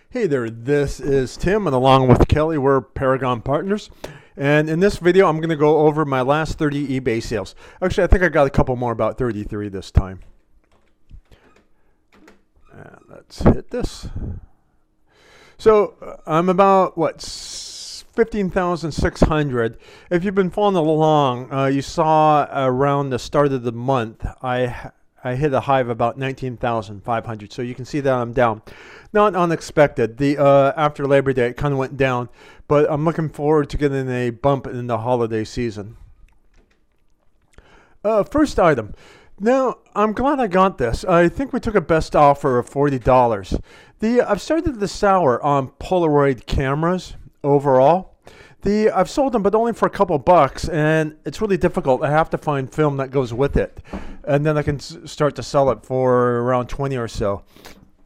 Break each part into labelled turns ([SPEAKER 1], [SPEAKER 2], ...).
[SPEAKER 1] Hey there, this is Tim, and along with Kelly, we're Paragon Partners. And in this video, I'm going to go over my last 30 eBay sales. Actually, I think I got a couple more, about 33 this time. And let's hit this. So I'm about, 15,600. If you've been following along, you saw around the start of the month, I hit a high of about 19,500. So you can see that I'm down. Not unexpected. The after Labor Day, it kind of went down, but I'm looking forward to getting a bump in the holiday season. First item. Now, I'm glad I got this. I think we took a best offer of $40. I've started to sour on Polaroid cameras overall. I've sold them, but only for a couple bucks, and it's really difficult. I have to find film that goes with it, and then I can start to sell it for around 20 or so.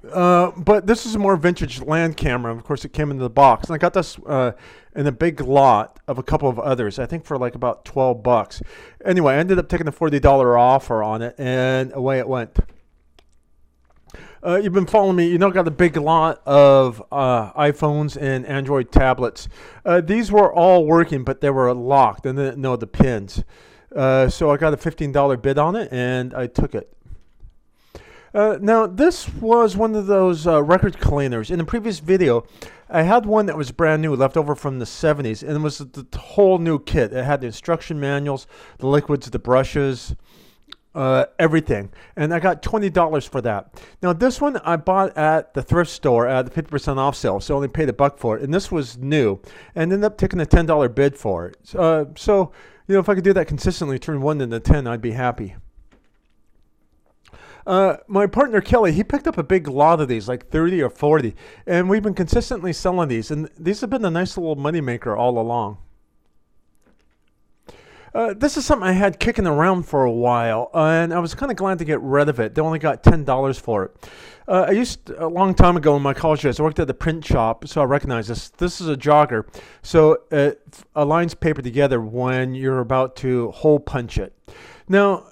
[SPEAKER 1] But this is a more vintage land camera. Of course, it came in the box, and I got this in a big lot of a couple of others, I think for like about 12 bucks. Anyway, I ended up taking a $40 offer on it, and away it went. You've been following me. You know, I got a big lot of iPhones and Android tablets. These were all working, but they were locked and didn't know the pins. So I got a $15 bid on it, and I took it. Now, this was one of those record cleaners. In the previous video, I had one that was brand new, left over from the 70s, and it was the whole new kit. It had the instruction manuals, the liquids, the brushes, everything. And I got $20 for that. Now, this one I bought at the thrift store at the 50% off sale, so I only paid $1 for it. And this was new, and ended up taking a $10 bid for it. So, you know, if I could do that consistently, turn 1 into 10, I'd be happy. My partner Kelly, he picked up a big lot of these, like 30 or 40, and we've been consistently selling these, and these have been a nice little money maker all along. This is something I had kicking around for a while, and I was kind of glad to get rid of it. They only got $10 for it. A long time ago in my college days, I worked at the print shop, so I recognize this. This is a jogger, so it aligns paper together when you're about to hole punch it. Now,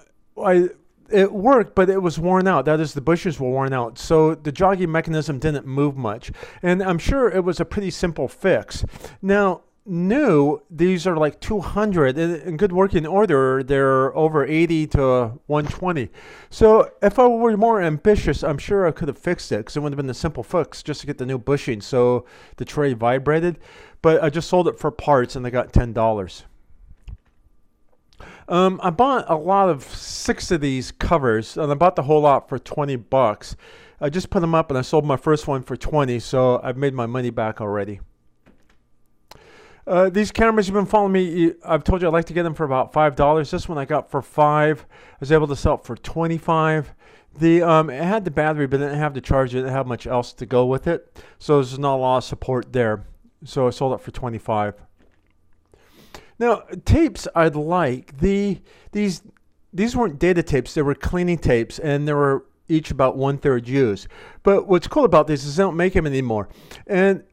[SPEAKER 1] it worked, but it was worn out. That is, the bushes were worn out. So the jogging mechanism didn't move much. And I'm sure it was a pretty simple fix. Now, new, these are like 200. In good working order, they're over 80 to 120. So if I were more ambitious, I'm sure I could have fixed it, because it would have been a simple fix just to get the new bushing so the tray vibrated. But I just sold it for parts, and I got $10. I bought a lot of 6 of these covers, and I bought the whole lot for $20. I just put them up, and I sold my first one for $20, so I've made my money back already. These cameras, you've been following me, I've told you I like to get them for about $5. This one I got for $5. I was able to sell it for $25. It had the battery, but it didn't have the charger. It didn't have much else to go with it, so there's not a lot of support there. So I sold it for $25. Now, tapes I'd like. These weren't data tapes. They were cleaning tapes, and they were each about 1/3 used. But what's cool about these is they don't make them anymore. And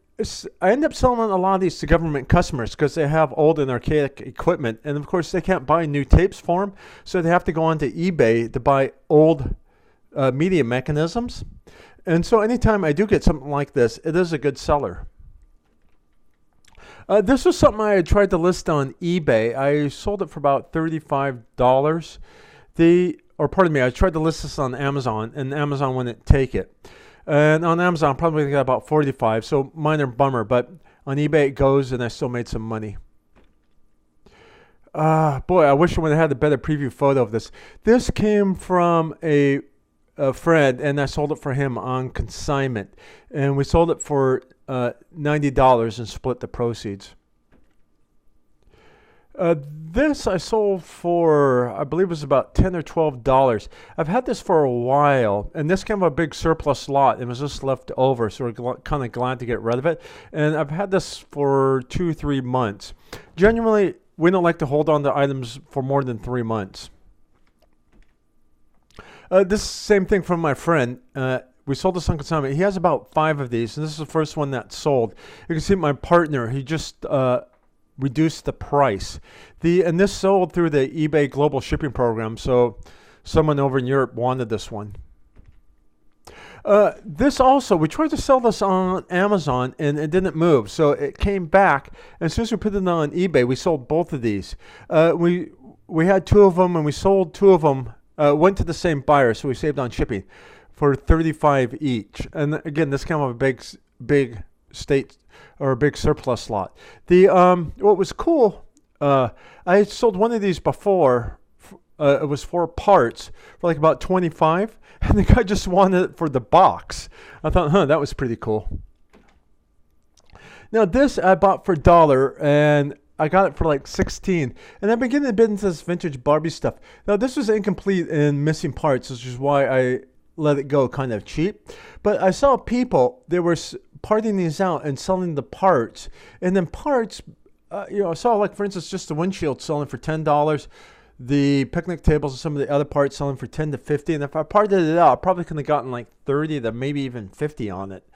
[SPEAKER 1] I end up selling a lot of these to government customers because they have old and archaic equipment. And, of course, they can't buy new tapes for them, so they have to go onto eBay to buy old media mechanisms. And so anytime I do get something like this, it is a good seller. This was something I had tried to list on eBay. I sold it for about $35. I tried to list this on Amazon, and Amazon wouldn't take it. And on Amazon, I probably got about $45, so minor bummer. But on eBay, it goes, and I still made some money. Boy, I wish I would have had a better preview photo of this. This came from a friend, and I sold it for him on consignment. And we sold it for $90 and split the proceeds. This I sold for, I believe it was about $10 or $12. I've had this for a while, and this came from a big surplus lot. It was just left over, so we're kind of glad to get rid of it. And I've had this for 2-3 months. Genuinely, we don't like to hold on to items for more than 3 months. This same thing from my friend. We sold this on consignment. He has about 5 of these, and this is the first one that sold. You can see my partner, he just reduced the price. And this sold through the eBay Global Shipping Program, so someone over in Europe wanted this one. This also, we tried to sell this on Amazon and it didn't move. So it came back. And as soon as we put it on eBay, we sold both of these. We had two of them and we sold two of them. Went to the same buyer, so we saved on shipping for $35 each. And again, this came off a big state or a big surplus lot. What was cool, I had sold one of these before. It was 4 parts for like about $25, and the guy just wanted it for the box. I thought, that was pretty cool. Now this I bought for $1, and I got it for like $16. And I've been getting a bit into this vintage Barbie stuff. Now this was incomplete and missing parts, which is why I let it go kind of cheap. But I saw people, they were parting these out and selling the parts. And then parts, I saw like, for instance, just the windshield selling for $10. The picnic tables and some of the other parts selling for $10 to $50. And if I parted it out, I probably could have gotten like 30 to maybe even 50 on it.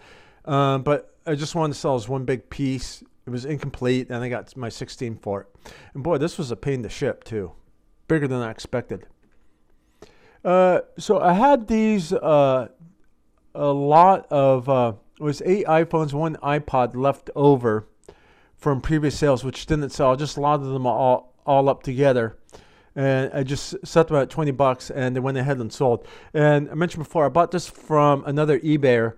[SPEAKER 1] But I just wanted to sell as one big piece. It was incomplete, and I got my 16 for it. And boy, this was a pain to ship too. Bigger than I expected. So I had these, a lot of, it was 8 iPhones, 1 iPod left over from previous sales, which didn't sell. I just loaded them all up together. And I just set them at $20, and they went ahead and sold. And I mentioned before, I bought this from another eBayer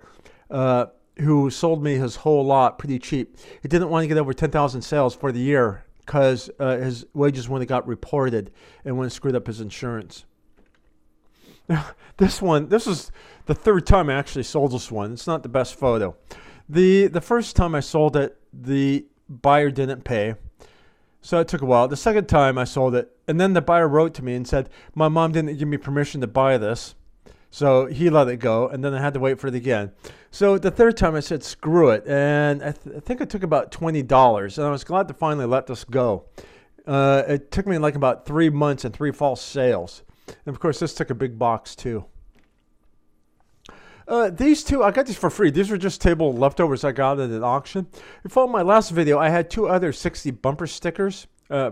[SPEAKER 1] who sold me his whole lot pretty cheap. He didn't want to get over 10,000 sales for the year because his wages when it got reported and when it screwed up his insurance. This is the third time I actually sold this one. It's not the best photo. The first time I sold it, the buyer didn't pay. So it took a while. The second time I sold it, and then the buyer wrote to me and said, my mom didn't give me permission to buy this. So he let it go, and then I had to wait for it again. So the third time I said, screw it. And I think it took about $20, and I was glad to finally let this go. It took me like about 3 months and 3 false sales. And of course, this took a big box too. These two, I got these for free. These were just table leftovers I got at an auction. If you follow my last video, I had 2 other 60 bumper stickers,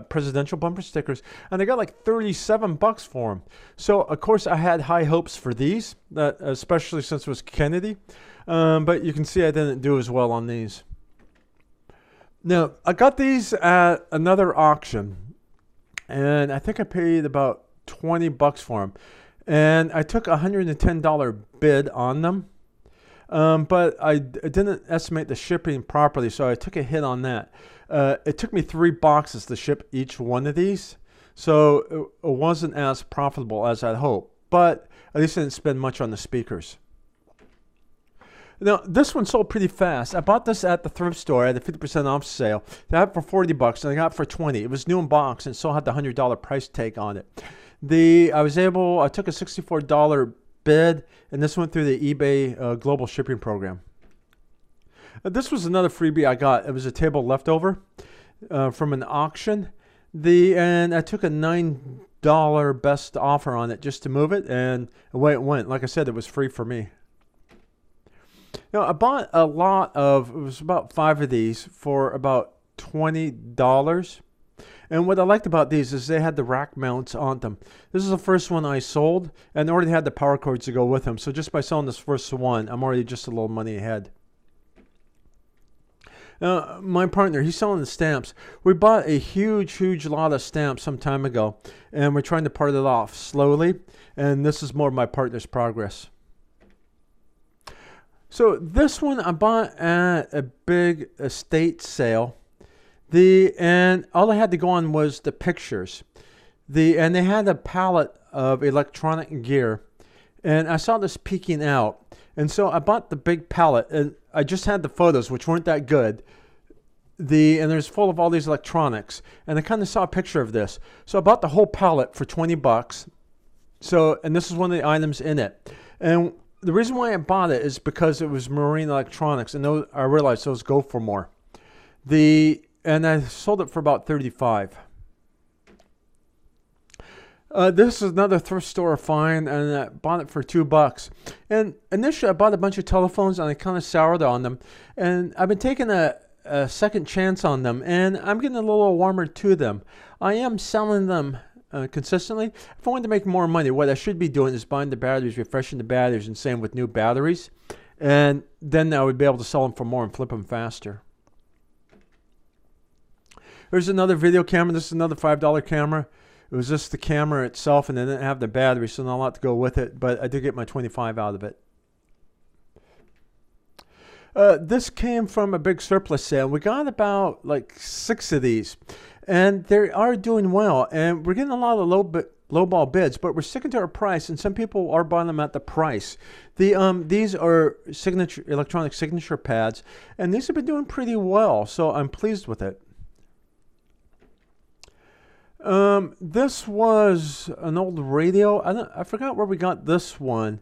[SPEAKER 1] presidential bumper stickers, and I got like $37 for them. So, of course, I had high hopes for these, especially since it was Kennedy. But you can see I didn't do as well on these. Now, I got these at another auction, and I think I paid about $20 for them. And I took a $110 bid on them, but I didn't estimate the shipping properly, so I took a hit on that. It took me 3 boxes to ship each one of these, so it wasn't as profitable as I'd hoped, but at least I didn't spend much on the speakers. Now, this one sold pretty fast. I bought this at the thrift store at a 50% off sale. They had it for $40, and I got it for $20. It was new in box and still had the $100 price tag on it. I took a $64 bid, and this went through the eBay global shipping program. This was another freebie I got. It was a table leftover from an auction. And I took a $9 best offer on it just to move it, and away it went. Like I said, it was free for me. Now, I bought it was about 5 of these for about $20. And what I liked about these is they had the rack mounts on them. This is the first one I sold, and they already had the power cords to go with them. So just by selling this first one, I'm already just a little money ahead. My partner, he's selling the stamps. We bought a huge lot of stamps some time ago, and we're trying to part it off slowly. And this is more of my partner's progress. So this one I bought at a big estate sale. And all I had to go on was the pictures. And they had a palette of electronic gear. And I saw this peeking out. And so I bought the big palette. And I just had the photos, which weren't that good. And there's full of all these electronics. And I kind of saw a picture of this. So I bought the whole palette for $20. And this is one of the items in it. And the reason why I bought it is because it was marine electronics. And I realized those go for more. And I sold it for about $35. This is another thrift store find, and I bought it for $2. And initially, I bought a bunch of telephones, and I kind of soured on them. And I've been taking a second chance on them, and I'm getting a little warmer to them. I am selling them consistently. If I wanted to make more money, what I should be doing is buying the batteries, refreshing the batteries, and same with new batteries. And then I would be able to sell them for more and flip them faster. Here's another video camera. This is another $5 camera. It was just the camera itself, and they didn't have the battery, so not a lot to go with it. But I did get my 25 out of it. This came from a big surplus sale. We got about like 6 of these, and they are doing well. And we're getting a lot of lowball bids, but we're sticking to our price, and some people are buying them at the price. These are electronic signature pads, and these have been doing pretty well, so I'm pleased with it. This was an old radio. I forgot where we got this one.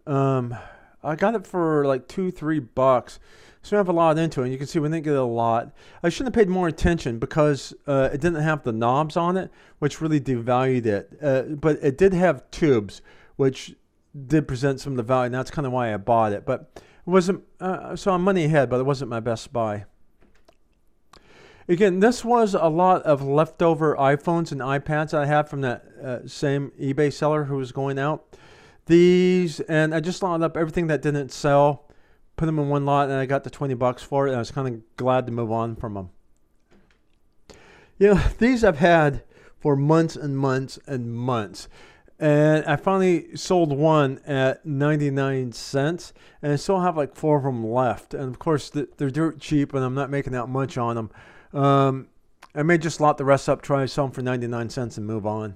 [SPEAKER 1] I got it for like $2-3. So we have a lot into it. And you can see we didn't get a lot. I shouldn't have paid more attention because it didn't have the knobs on it, which really devalued it. But it did have tubes, which did present some of the value. And that's kind of why I bought it. But it wasn't. So I'm money ahead, but it wasn't my best buy. Again, this was a lot of leftover iPhones and iPads I had from that same eBay seller who was going out. These, and I just lined up everything that didn't sell, put them in one lot, and I got the $20 for it, and I was kind of glad to move on from them. You know, these I've had for months and months and months. And I finally sold one at 99 cents, and I still have like 4 of them left. And of course, they're dirt cheap, and I'm not making that much on them. I may just lot the rest up, try to sell them for 99 cents and move on.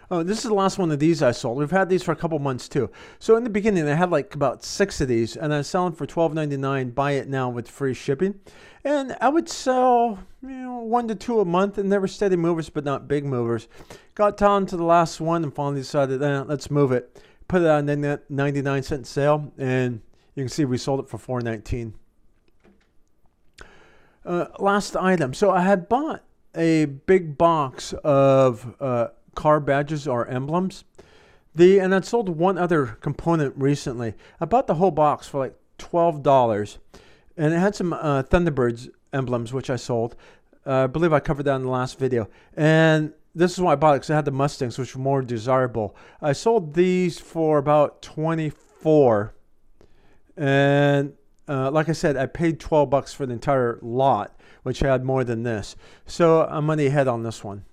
[SPEAKER 1] This is the last one of these I sold. We've had these for a couple months too. So in the beginning, I had like about 6 of these, and I was selling for $12.99. Buy it now with free shipping. And I would sell, 1 to 2 a month, and they were steady movers, but not big movers. Got down to the last one and finally decided, let's move it. Put it on a 99-cent sale, and you can see we sold it for $4.19. Last item. So I had bought a big box of car badges or emblems. And I sold one other component recently. I bought the whole box for like $12. And it had some Thunderbirds emblems, which I sold. I believe I covered that in the last video. And this is why I bought it, because I had the Mustangs, which were more desirable. I sold these for about $24. And like I said, I paid $12 for the entire lot, which had more than this. So I'm money ahead on this one.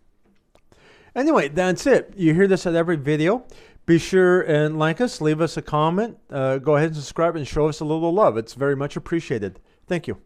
[SPEAKER 1] Anyway, that's it. You hear this at every video. Be sure and like us, leave us a comment. Go ahead and subscribe and show us a little love. It's very much appreciated. Thank you.